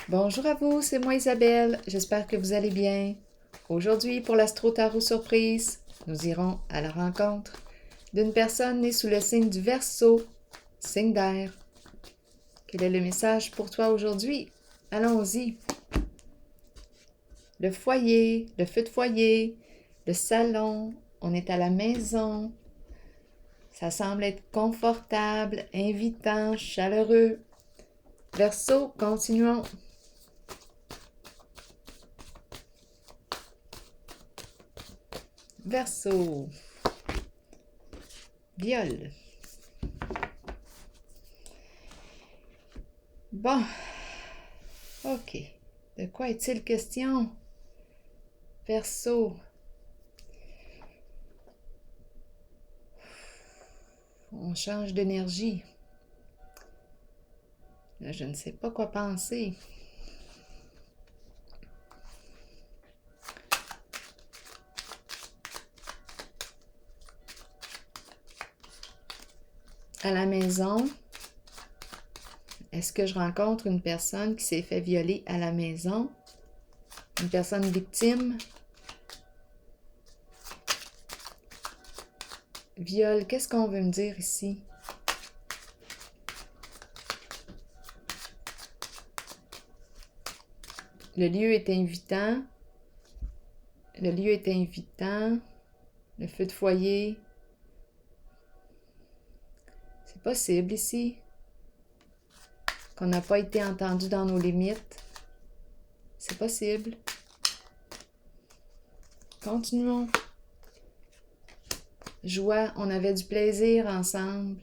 Bonjour à vous, c'est moi Isabelle, j'espère que vous allez bien. Aujourd'hui, pour l'Astro Tarot Surprise, nous irons à la rencontre d'une personne née sous le signe du Verseau, signe d'air. Quel est le message pour toi aujourd'hui? Allons-y. Le foyer, le feu de foyer, le salon, on est à la maison. Ça semble être confortable, invitant, chaleureux. Verseau, continuons. Verseau, viol. Bon, ok. De quoi est-il question? Verseau. On change d'énergie. Là, je ne sais pas quoi penser. À la maison, est-ce que je rencontre une personne qui s'est fait violer à la maison? Une personne victime? Viol, qu'est-ce qu'on veut me dire ici? Le lieu est invitant. Le lieu est invitant. Le feu de foyer. C'est possible ici qu'on n'a pas été entendu dans nos limites. C'est possible. Continuons. Joie, on avait du plaisir ensemble.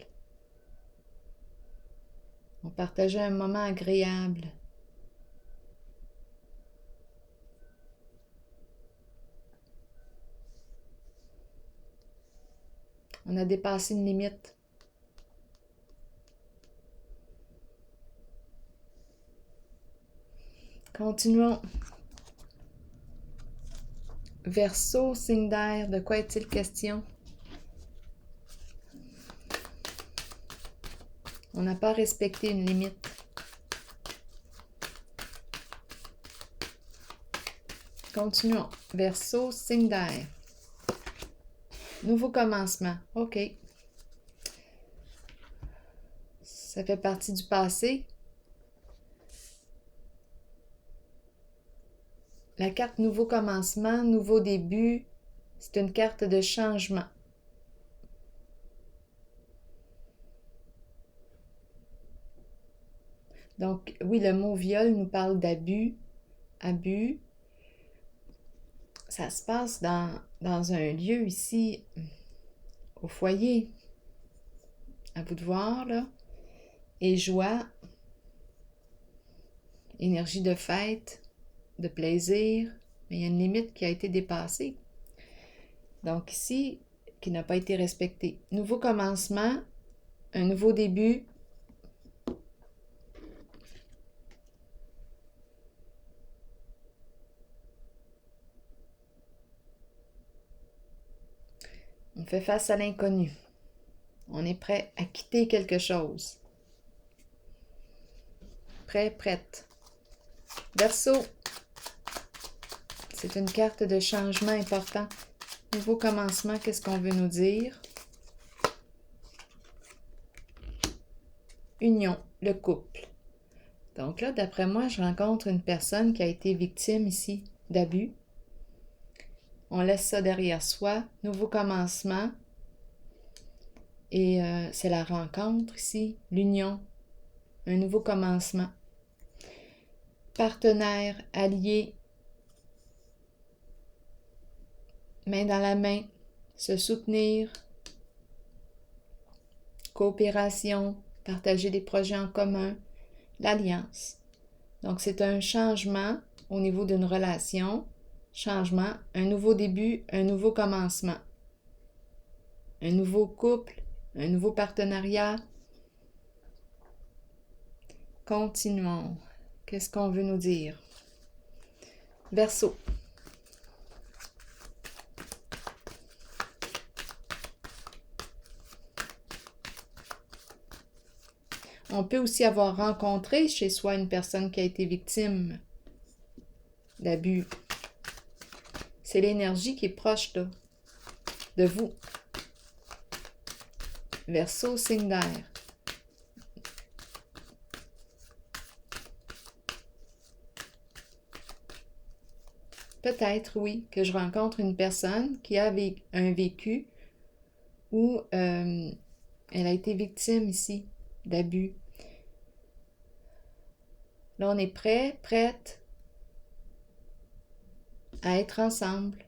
On partageait un moment agréable. On a dépassé une limite. Continuons. Verseau, signe d'air, de quoi est-il question? On n'a pas respecté une limite. Continuons. Verseau, signe d'air. Nouveau commencement. OK. Ça fait partie du passé. La carte nouveau commencement, nouveau début, c'est une carte de changement. Donc, oui, le mot viol nous parle d'abus, abus. Ça se passe dans un lieu ici, au foyer. À vous de voir, là. Et joie, énergie de fête, de plaisir, mais il y a une limite qui a été dépassée. Donc ici, qui n'a pas été respectée. Nouveau commencement, un nouveau début. On fait face à l'inconnu. On est prêt à quitter quelque chose. Prêt, prête. Verseau, c'est une carte de changement important. Nouveau commencement, qu'est-ce qu'on veut nous dire? Union, le couple. Donc là, d'après moi, je rencontre une personne qui a été victime ici d'abus. On laisse ça derrière soi. Nouveau commencement. Et c'est la rencontre ici, l'union, un nouveau commencement. Partenaire, allié, main dans la main, se soutenir, coopération, partager des projets en commun, l'alliance. Donc c'est un changement au niveau d'une relation, changement, un nouveau début, un nouveau commencement, un nouveau couple, un nouveau partenariat. Continuons. Qu'est-ce qu'on veut nous dire? Verseau. On peut aussi avoir rencontré chez soi une personne qui a été victime d'abus. C'est l'énergie qui est proche là, de vous. Verseau, signe d'air. Peut-être, oui, que je rencontre une personne qui a un vécu où elle a été victime ici d'abus. Là, on est prête à être ensemble,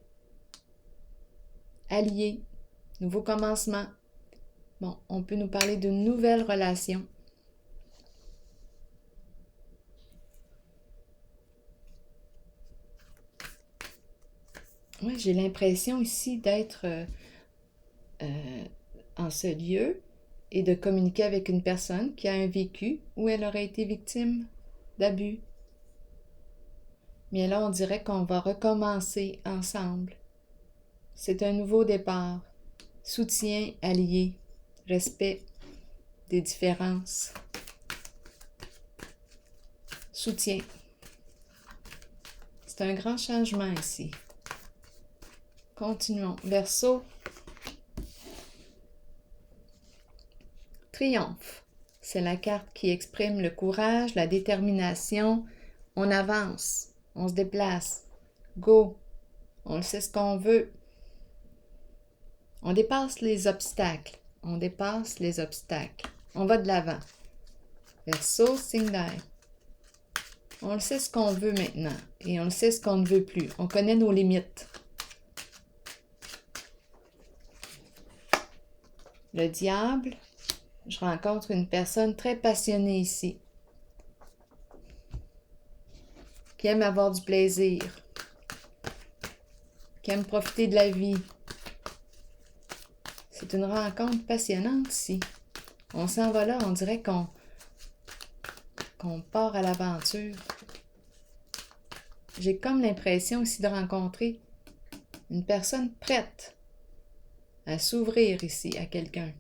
alliés, nouveau commencement. Bon, on peut nous parler d'une nouvelle relation. Oui, j'ai l'impression ici d'être en ce lieu et de communiquer avec une personne qui a un vécu où elle aurait été victime d'abus. Mais là, on dirait qu'on va recommencer ensemble. C'est un nouveau départ. Soutien, allié, respect des différences. Soutien. C'est un grand changement ici. Continuons. Verseau. Triomphe. C'est la carte qui exprime le courage, la détermination. On avance, on se déplace. Go. On sait ce qu'on veut. On dépasse les obstacles. On dépasse les obstacles. On va de l'avant. Verseau, signe d'air. On le sait ce qu'on veut maintenant et on le sait ce qu'on ne veut plus. On connaît nos limites. Le diable, je rencontre une personne très passionnée ici, qui aime avoir du plaisir, qui aime profiter de la vie. C'est une rencontre passionnante ici. On s'en va là, on dirait qu'on part à l'aventure. J'ai comme l'impression ici de rencontrer une personne prête à s'ouvrir ici à quelqu'un.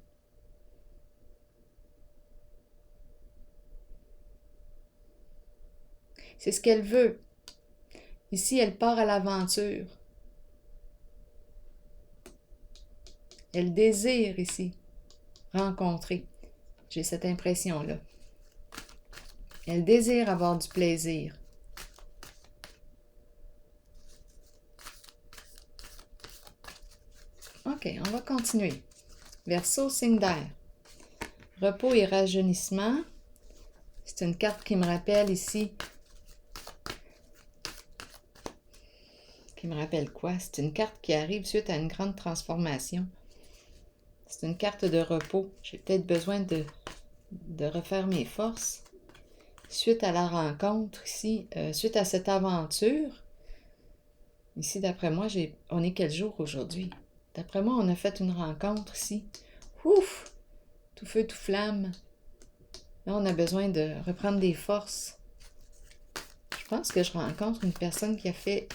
C'est ce qu'elle veut. Ici, elle part à l'aventure. Elle désire ici rencontrer. J'ai cette impression-là. Elle désire avoir du plaisir. OK, on va continuer. Verseau, signe d'air. Repos et rajeunissement. C'est une carte qui me rappelle ici. Qui me rappelle quoi? C'est une carte qui arrive suite à une grande transformation. C'est une carte de repos. J'ai peut-être besoin de refaire mes forces. Suite à la rencontre ici, suite à cette aventure, ici d'après moi, on est quel jour aujourd'hui? D'après moi, on a fait une rencontre ici. Ouf! Tout feu, tout flamme. Là, on a besoin de reprendre des forces. Je pense que je rencontre une personne qui a fait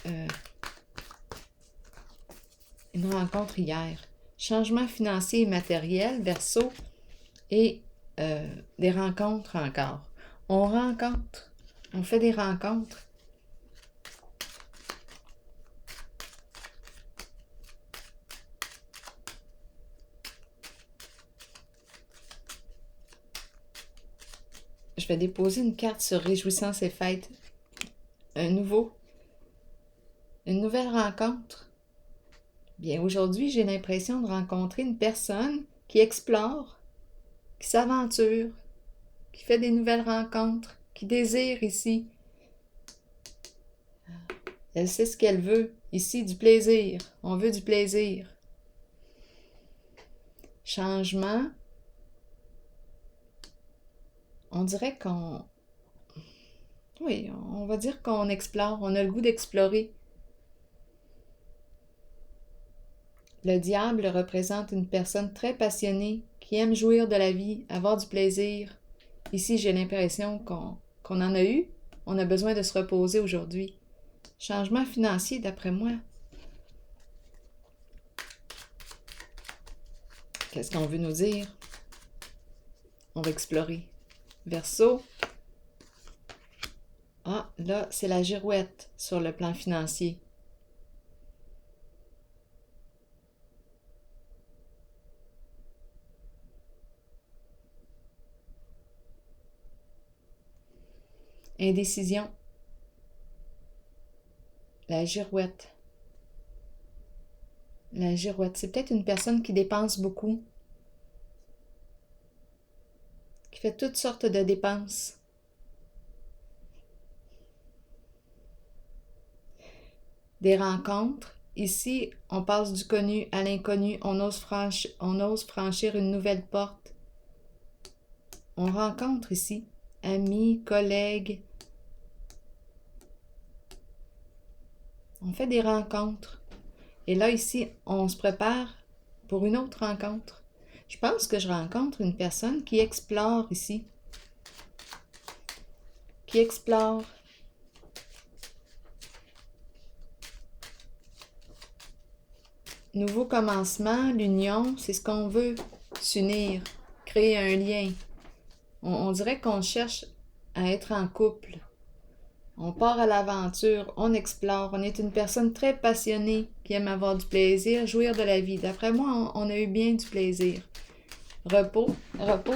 une rencontre hier. Changement financier et matériel, Verseau, et des rencontres encore. On rencontre, on fait des rencontres. Je vais déposer une carte sur Réjouissance et Fête. Une nouvelle rencontre. Bien, aujourd'hui, j'ai l'impression de rencontrer une personne qui explore, qui s'aventure, qui fait des nouvelles rencontres, qui désire ici. Elle sait ce qu'elle veut. Ici, du plaisir. On veut du plaisir. Changement. On dirait oui, on va dire qu'on explore. On a le goût d'explorer. Le diable représente une personne très passionnée qui aime jouir de la vie, avoir du plaisir. Ici, j'ai l'impression qu'on en a eu. On a besoin de se reposer aujourd'hui. Changement financier, d'après moi. Qu'est-ce qu'on veut nous dire? On va explorer. Verseau. Ah, là, c'est la girouette sur le plan financier. Indécision. La girouette. La girouette. C'est peut-être une personne qui dépense beaucoup, qui fait toutes sortes de dépenses. Des rencontres. Ici, on passe du connu à l'inconnu. On ose franchir une nouvelle porte. On rencontre ici amis, collègues. On fait des rencontres. Et là, ici, on se prépare pour une autre rencontre. Je pense que je rencontre une personne qui explore ici. Qui explore. Nouveau commencement, l'union, c'est ce qu'on veut. S'unir, créer un lien. On dirait qu'on cherche à être en couple. On part à l'aventure, on explore, on est une personne très passionnée qui aime avoir du plaisir, jouir de la vie. D'après moi, on a eu bien du plaisir. Repos,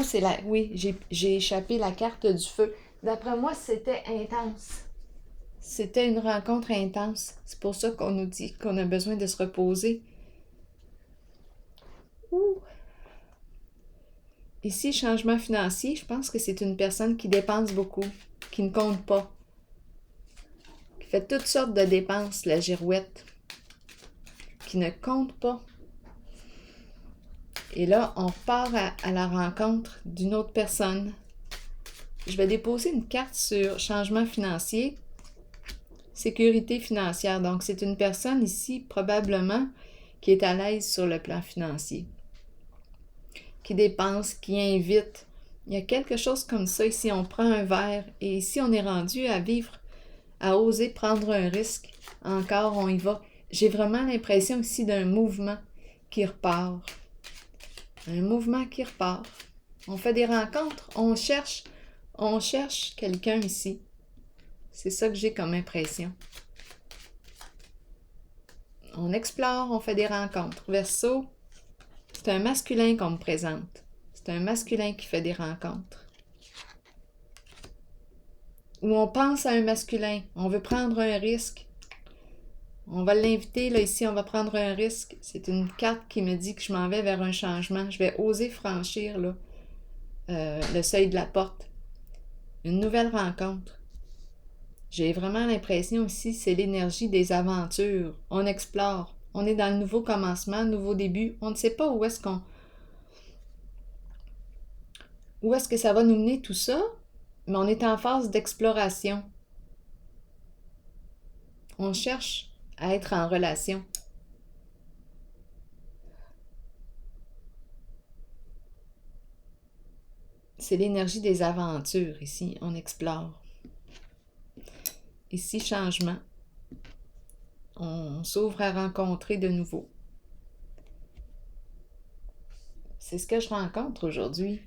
c'est la... Oui, j'ai échappé la carte du feu. D'après moi, c'était intense. C'était une rencontre intense. C'est pour ça qu'on nous dit qu'on a besoin de se reposer. Ouh. Ici, changement financier, je pense que c'est une personne qui dépense beaucoup, qui ne compte pas. Fait toutes sortes de dépenses, la girouette, qui ne compte pas. Et là, on part à la rencontre d'une autre personne. Je vais déposer une carte sur changement financier, sécurité financière. Donc, c'est une personne ici, probablement, qui est à l'aise sur le plan financier, qui dépense, qui invite. Il y a quelque chose comme ça ici. On prend un verre et ici, on est rendu à vivre, à oser prendre un risque. Encore, on y va. J'ai vraiment l'impression ici d'un mouvement qui repart. Un mouvement qui repart. On fait des rencontres, on cherche quelqu'un ici. C'est ça que j'ai comme impression. On explore, on fait des rencontres. Verseau, c'est un masculin qu'on me présente. C'est un masculin qui fait des rencontres. Ou on pense à un masculin, on veut prendre un risque. On va l'inviter, là, ici, on va prendre un risque. C'est une carte qui me dit que je m'en vais vers un changement. Je vais oser franchir, là, le seuil de la porte. Une nouvelle rencontre. J'ai vraiment l'impression ici, c'est l'énergie des aventures. On explore. On est dans le nouveau commencement, nouveau début. On ne sait pas où est-ce que ça va nous mener tout ça, mais on est en phase d'exploration. On cherche à être en relation. C'est l'énergie des aventures ici. On explore. Ici, changement. On s'ouvre à rencontrer de nouveau. C'est ce que je rencontre aujourd'hui.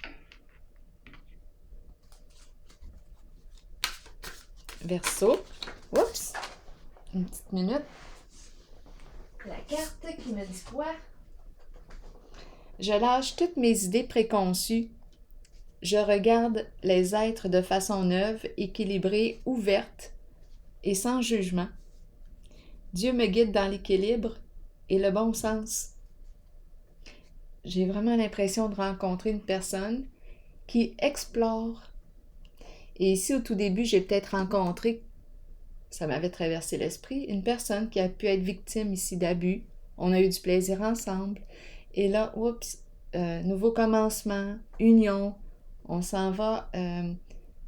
Verseau. Oups! Une petite minute. La carte qui me dit quoi? Je lâche toutes mes idées préconçues. Je regarde les êtres de façon neuve, équilibrée, ouverte et sans jugement. Dieu me guide dans l'équilibre et le bon sens. J'ai vraiment l'impression de rencontrer une personne qui explore. Et ici, au tout début, j'ai peut-être rencontré, ça m'avait traversé l'esprit, une personne qui a pu être victime ici d'abus. On a eu du plaisir ensemble. Et là, oups, nouveau commencement, union. On s'en va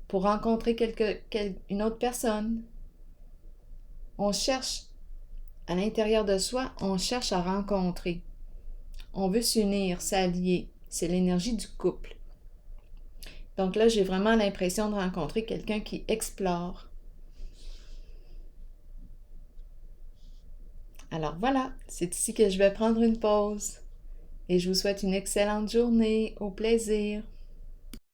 pour rencontrer une autre personne. On cherche, à l'intérieur de soi, on cherche à rencontrer. On veut s'unir, s'allier. C'est l'énergie du couple. Donc là, j'ai vraiment l'impression de rencontrer quelqu'un qui explore. Alors voilà, c'est ici que je vais prendre une pause. Et je vous souhaite une excellente journée. Au plaisir.